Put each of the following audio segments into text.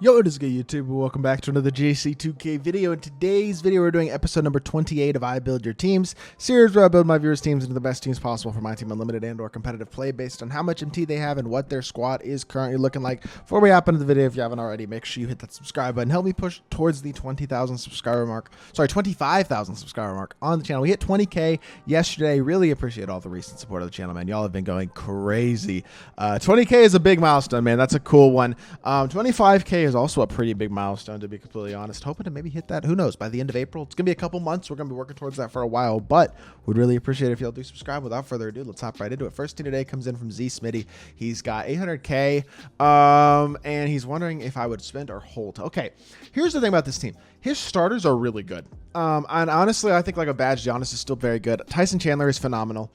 Yo, what is good, YouTube? Welcome back to another JC2K video. In today's video, we're doing episode number 28 of I Build Your Teams, series where I build my viewers' teams into the best teams possible for my team, unlimited and or competitive play based on how much MT they have and what their squad is currently looking like. Before we hop into the video, if you haven't already, make sure you hit that subscribe button. Help me push towards the 20,000 subscriber mark. Sorry, 25,000 subscriber mark on the channel. We hit 20K yesterday. Really appreciate all the recent support of the channel, man. Y'all have been going crazy. 20K is a big milestone, man. That's a cool one. 25K is also a pretty big milestone, to be completely honest. Hoping to maybe hit that, who knows, by the end of April. It's gonna be a couple months. We're gonna be working towards that for a while, but would really appreciate it if y'all do subscribe. Without further ado, let's hop right into it. First team today comes in from Smitty. He's got 800K, and he's wondering if I would spend or hold. Okay, here's the thing about this team. His starters are really good, and honestly, I think like a badge Giannis is still very good. Tyson Chandler is phenomenal.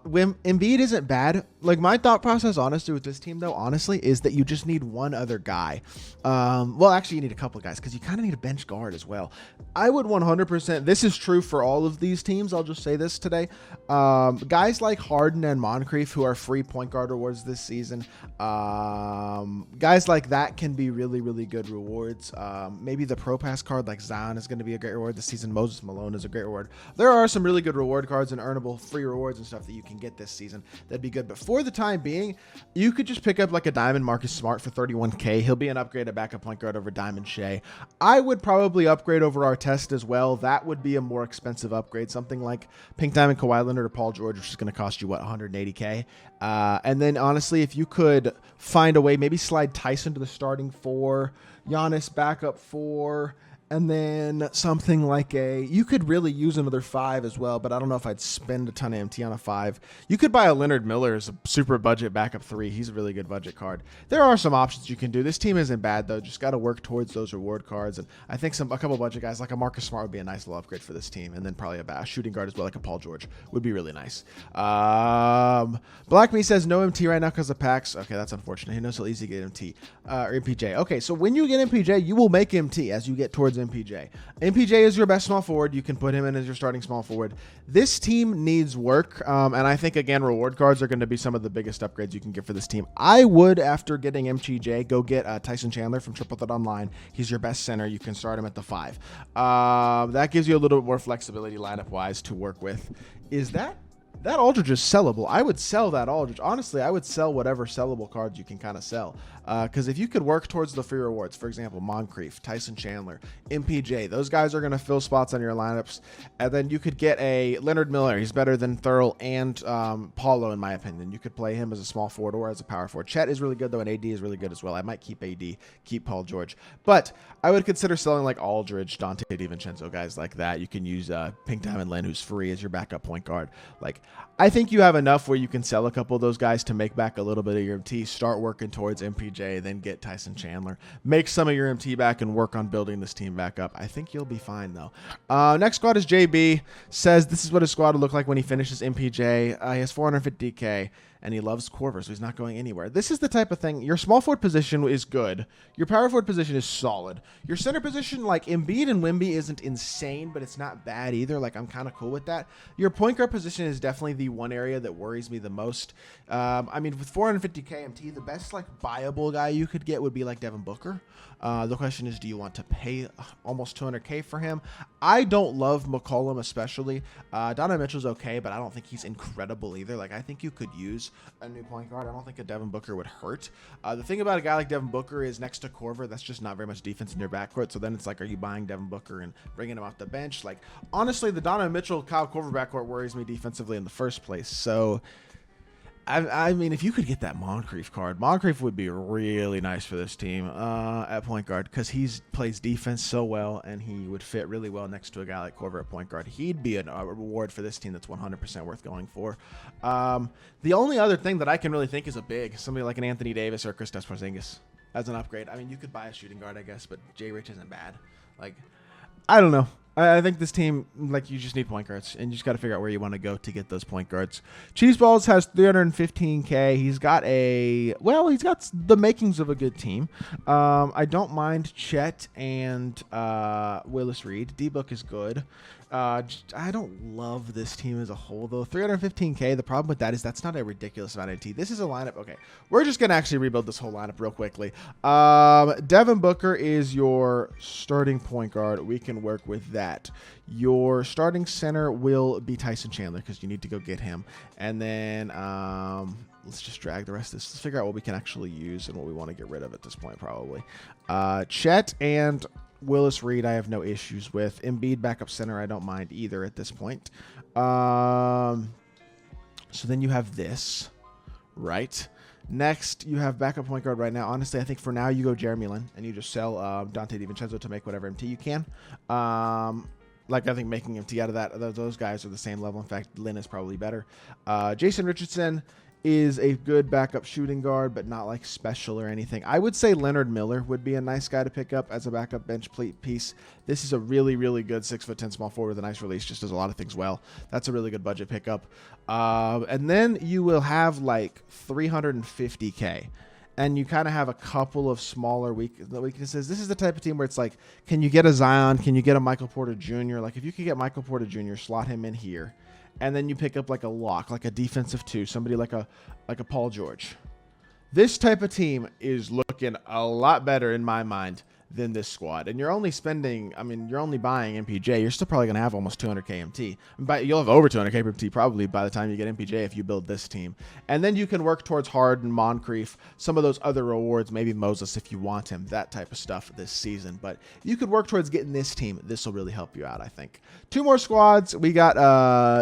When Embiid isn't bad, like my thought process, honestly, with this team though, honestly, is that you just need one other guy. Well, actually, you need a couple of guys because you kind of need a bench guard as well. I would 100%. This is true for all of these teams. I'll just say this today. Guys like Harden and Moncrief, who are free point guard rewards this season, guys like that can be really, really good rewards. Maybe the Pro Pass card like Zion is going to be a great reward this season. Moses Malone is a great reward. There are some really good reward cards and earnable free rewards and stuff that you can get this season. That'd be good. But for the time being, you could just pick up like a Diamond Marcus Smart for 31K. He'll be an upgrade at backup point guard over Diamond Shea. I would probably upgrade over our test as well. That would be a more expensive upgrade. Something like Pink Diamond Kawhi Leonard or Paul George, which is going to cost you, what, 180K? And then honestly, if you could find a way, maybe slide Tyson to the starting 4, Giannis backup 4, and then something like you could really use another 5 as well, but I don't know if I'd spend a ton of MT on a 5. You could buy a Leonard Miller as a super budget backup 3. He's a really good budget card. There are some options you can do. This team isn't bad, though. Just got to work towards those reward cards, and I think a couple budget guys like a Marcus Smart would be a nice little upgrade for this team, and then probably a shooting guard as well, like a Paul George, would be really nice. Blackme says no MT right now because of packs. Okay, that's unfortunate. He knows how easy to get MT or MPJ. Okay, so when you get MPJ, you will make MT as you get towards MPJ. MPJ is your best small forward. You can put him in as your starting small forward. This team needs work, and I think, again, reward cards are going to be some of the biggest upgrades you can get for this team. I would, after getting MPJ, go get Tyson Chandler from Triple Threat Online. He's your best center. You can start him at the 5. That gives you a little bit more flexibility lineup-wise to work with. Is that Aldridge is sellable? I would sell that Aldridge. Honestly, I would sell whatever sellable cards you can kind of sell. Because if you could work towards the free rewards, for example, Moncrief, Tyson Chandler, MPJ, those guys are going to fill spots on your lineups. And then you could get a Leonard Miller. He's better than Thurl and Paulo, in my opinion. You could play him as a small forward or as a power forward. Chet is really good, though, and AD is really good as well. I might keep AD, keep Paul George. But I would consider selling like Aldridge, Dante DiVincenzo, guys like that. You can use Pink Diamond Lynn, who's free, as your backup point guard. Like, I think you have enough where you can sell a couple of those guys to make back a little bit of your MT, start working towards MPJ, then get Tyson Chandler. Make some of your MT back and work on building this team back up. I think you'll be fine, though. Next squad is JB. Says this is what his squad will look like when he finishes MPJ. He has 450K. And he loves Corver, so he's not going anywhere. This is the type of thing. Your small forward position is good. Your power forward position is solid. Your center position, like Embiid and Wemby, isn't insane, but it's not bad either. Like, I'm kind of cool with that. Your point guard position is definitely the one area that worries me the most. I mean, with 450K MT, the best, like, viable guy you could get would be, like, Devin Booker. The question is, do you want to pay almost 200K for him? I don't love McCollum especially. Donovan Mitchell's okay, but I don't think he's incredible either. Like, I think you could use a new point guard. I don't think a Devin Booker would hurt. The thing about a guy like Devin Booker is next to Corver, that's just not very much defense in your backcourt. So then it's like, are you buying Devin Booker and bringing him off the bench? Like, honestly, the Donovan Mitchell, Kyle Corver backcourt worries me defensively in the first place. So, I mean, if you could get that Moncrief card, Moncrief would be really nice for this team at point guard because he plays defense so well and he would fit really well next to a guy like Corver at point guard. He'd be a reward for this team that's 100% worth going for. The only other thing that I can really think is a big, somebody like an Anthony Davis or Kristaps Porzingis as an upgrade. I mean, you could buy a shooting guard, I guess, but Jay Rich isn't bad. Like, I don't know. I think this team, like, you just need point guards, and you just got to figure out where you want to go to get those point guards. Cheeseballs has 315K. He's got the makings of a good team. I don't mind Chet and Willis Reed. D-Book is good. I don't love this team as a whole, though. 315K, the problem with that is that's not a ridiculous amount of MT. This is a lineup. Okay, we're just going to actually rebuild this whole lineup real quickly. Devin Booker is your starting point guard. We can work with that. Your starting center will be Tyson Chandler because you need to go get him. And then let's just drag the rest of this. Let's figure out what we can actually use and what we want to get rid of at this point, probably. Chet and Willis Reed, I have no issues with. Embiid backup center, I don't mind either at this point. So then you have this, right? Next, you have backup point guard right now. Honestly, I think for now you go Jeremy Lin and you just sell Dante DiVincenzo to make whatever MT you can. Like, I think making MT out of that, those guys are the same level. In fact, Lin is probably better. Jason Richardson is a good backup shooting guard, but not like special or anything. I would say Leonard Miller would be a nice guy to pick up as a backup bench piece. This is a really, really good 6'10" small forward with a nice release. Just does a lot of things well. That's a really good budget pickup. And then you will have like 350K. And you kind of have a couple of smaller weaknesses. This is the type of team where it's like, can you get a Zion? Can you get a Michael Porter Jr.? Like, if you could get Michael Porter Jr., slot him in here, and then you pick up like a lock, like a defensive 2, somebody like a Paul George. This type of team is looking a lot better in my mind than this squad. And you're only spending, I mean, you're only buying MPJ. You're still probably going to have almost 200K MT. But you'll have over 200K MT probably by the time you get MPJ if you build this team. And then you can work towards Harden, Moncrief, some of those other rewards, maybe Moses if you want him, that type of stuff this season. But you could work towards getting this team. This will really help you out, I think. 2 more squads. We got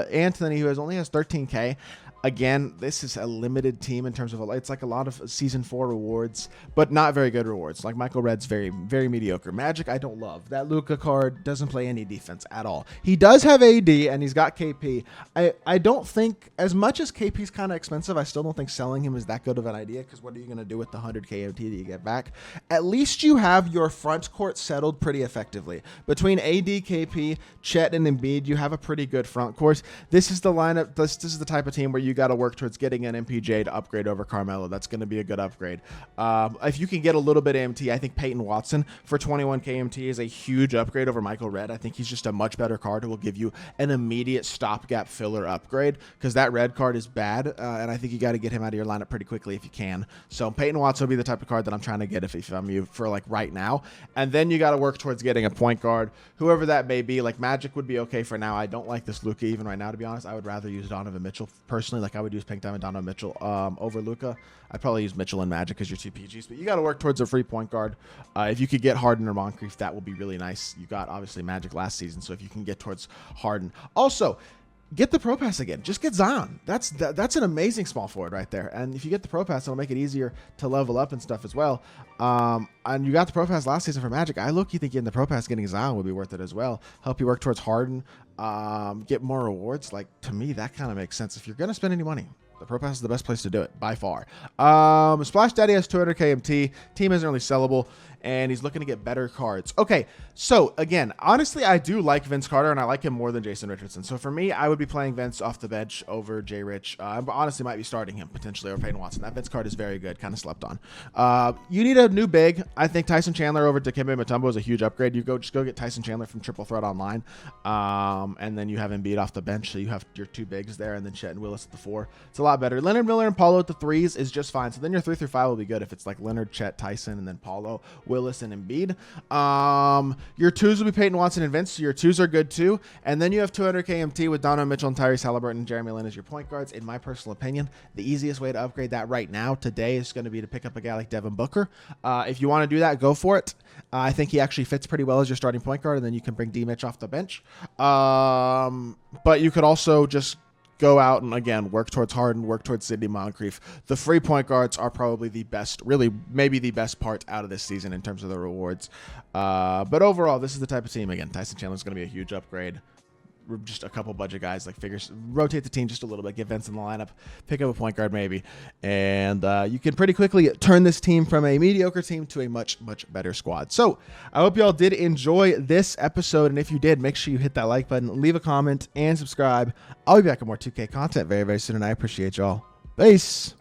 Anthony, who only has 13K. Again, this is a limited team in terms of, it's like a lot of season 4 rewards, but not very good rewards. Like Michael Red's very, very mediocre. Magic, I don't love. That Luka card doesn't play any defense at all. He does have AD and he's got KP. I don't think, as much as KP's kind of expensive, I still don't think selling him is that good of an idea, because what are you going to do with the 100K MT that you get back? At least you have your front court settled pretty effectively. Between AD, KP, Chet, and Embiid, you have a pretty good front court. This is the lineup. This is the type of team where you got to work towards getting an MPJ to upgrade over Carmelo. That's going to be a good upgrade. If you can get a little bit of MT, I think Peyton Watson for 21K MT is a huge upgrade over Michael Redd. I think he's just a much better card who will give you an immediate stopgap filler upgrade, because that Red card is bad, and I think you got to get him out of your lineup pretty quickly if you can. So Peyton Watson will be the type of card that I'm trying to get if I'm you for like right now. And then you got to work towards getting a point guard, whoever that may be. Like Magic would be okay for now. I don't like this Luka even right now, to be honest. I would rather use Donovan Mitchell personally. Like I would use Pink Diamond Donovan Mitchell over Luka. I'd probably use Mitchell and Magic as your 2 PGs, but you got to work towards a free point guard. If you could get Harden or Moncrief, that will be really nice. You got obviously Magic last season, so if you can get towards Harden. Also, get the Pro Pass again. Just get Zion. That's an amazing small forward right there. And if you get the Pro Pass, it'll make it easier to level up and stuff as well. And you got the Pro Pass last season for Magic. I look, you think getting the Pro Pass, getting Zion would be worth it as well. Help you work towards Harden, get more rewards. Like, to me, that kind of makes sense. If you're going to spend any money, the Pro Pass is the best place to do it, by far. Splash Daddy has 200K MT. Team isn't really sellable, and he's looking to get better cards. Okay, so again, honestly, I do like Vince Carter, and I like him more than Jason Richardson. So for me, I would be playing Vince off the bench over J. Rich. I honestly might be starting him potentially over Peyton Watson. That Vince card is very good, kind of slept on. You need a new big. I think Tyson Chandler over Dikembe Mutombo is a huge upgrade. You just go get Tyson Chandler from Triple Threat Online, and then you have Embiid off the bench, so you have your 2 bigs there, and then Chet and Willis at the 4. It's a lot better. Leonard Miller and Paulo at the 3s is just fine. So then your 3 through 5 will be good if it's like Leonard, Chet, Tyson, and then Paulo, Willis, and Embiid. Your 2s will be Peyton Watson and Vince, so your 2s are good too. And then you have 200K MT with Donovan Mitchell and Tyrese Halliburton and Jeremy Lin as your point guards. In my personal opinion, the easiest way to upgrade that right now, today, is going to be to pick up a guy like Devin Booker. If you want to do that, go for it. I think he actually fits pretty well as your starting point guard, and then you can bring D-Mitch off the bench. But you could also just go out and, again, work towards Harden, work towards Sidney Moncrief. The free point guards are probably the best, really maybe the best part out of this season in terms of the rewards. But overall, this is the type of team. Again, Tyson Chandler is going to be a huge upgrade. Just a couple budget guys, like figures, rotate the team just a little bit, get Vince in the lineup, pick up a point guard maybe, and you can pretty quickly turn this team from a mediocre team to a much, much better squad. So I hope you all did enjoy this episode, and if you did, make sure you hit that like button, leave a comment, and subscribe. I'll be back with more 2K content very, very soon, and I appreciate y'all. Peace.